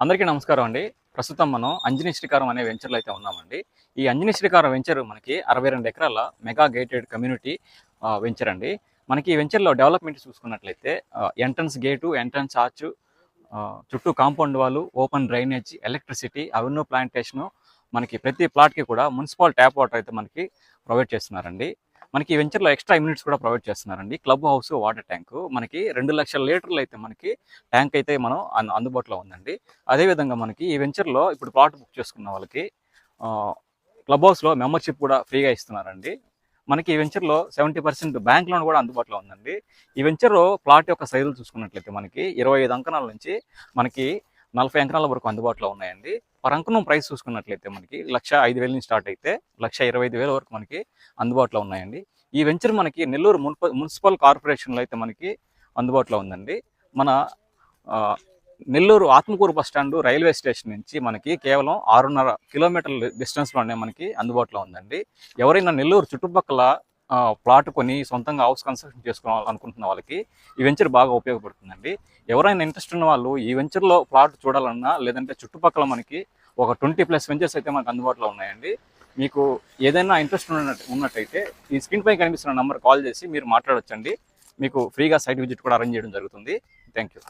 అందరికీ నమస్కారం అండి. ప్రస్తుతం మనం అంజనీ శ్రీకారం అనే వెంచర్‌లో అయితే ఉన్నామండి. ఈ అంజనీ శ్రీకారం వెంచర్ మనకి 62 ఎకరాల మెగా గేటెడ్ కమ్యూనిటీ వెంచర్ అండి. మనకి ఈ వెంచర్‌లో డెవలప్‌మెంట్ చూసుకున్నట్లయితే ఎంట్రన్స్ గేటు, ఎంట్రన్స్ ఆర్చ్, చుట్టూ కాంపౌండ్ వాలు, open drainage, electricity, avenue plantation, మనకి ప్రతి ప్లాట్‌కి కూడా మున్సిపల్ ట్యాప్ వాటర్ అయితే మనకి ప్రొవైడ్ చేస్తున్నారండి. మనకి ఈ వెంచర్‌లో ఎక్స్ట్రా యూనిట్స్ కూడా ప్రొవైడ్ చేస్తున్నారండి. క్లబ్ హౌస్, వాటర్ ట్యాంకు, మనకి 2,00,000 లీటర్లు అయితే మనకి ట్యాంక్ అయితే మనం అందుబాటులో ఉందండి. అదేవిధంగా మనకి ఈ వెంచర్‌లో ఇప్పుడు ప్లాట్ బుక్ చేసుకున్న వాళ్ళకి క్లబ్ హౌస్‌లో మెంబర్‌షిప్ కూడా ఫ్రీగా ఇస్తున్నారండి. మనకి ఈ వెంచర్‌లో 70% బ్యాంక్ లోన్ కూడా అందుబాటులో ఉందండి. ఈ వెంచర్ ప్లాట్ యొక్క సైజులు చూసుకున్నట్లయితే మనకి 25 అంకణాల నుంచి మనకి 40 అంకణాల వరకు అందుబాటులో ఉన్నాయండి. పర్ అంకణం ప్రైస్ చూసుకున్నట్లయితే మనకి 1,05,000 నుంచి స్టార్ట్ అయితే 1,25,000 వరకు మనకి అందుబాటులో ఉన్నాయండి. ఈ వెంచర్ మనకి నెల్లూరు మున్సిపల్ కార్పొరేషన్లో అయితే మనకి అందుబాటులో ఉందండి. మన Nellore Atmakur bus stand railway station నుంచి మనకి కేవలం 6.5 కిలోమీటర్ల డిస్టెన్స్లోనే మనకి అందుబాటులో ఉందండి. ఎవరైనా నెల్లూరు చుట్టుపక్కల ప్లాట్ కొని సొంతంగా హౌస్ కన్స్ట్రక్షన్ చేసుకోవాలనుకుంటున్న వాళ్ళకి ఈ వెంచర్ బాగా ఉపయోగపడుతుందండి. ఎవరైనా ఇంట్రెస్ట్ ఉన్న వాళ్ళు ఈ వెంచర్లో ప్లాట్ చూడాలన్నా, లేదంటే చుట్టుపక్కల మనకి ఒక 20+ వెంచర్స్ అయితే మనకు అందుబాటులో ఉన్నాయండి. మీకు ఏదైనా ఇంట్రెస్ట్ ఉన్నట్టయితే ఈ స్క్రీన్ పై కనిపిస్తున్న నెంబర్ కాల్ చేసి మీరు మాట్లాడొచ్చండి. మీకు ఫ్రీగా సైట్ విజిట్ కూడా అరేంజ్ చేయడం జరుగుతుంది. Thank you.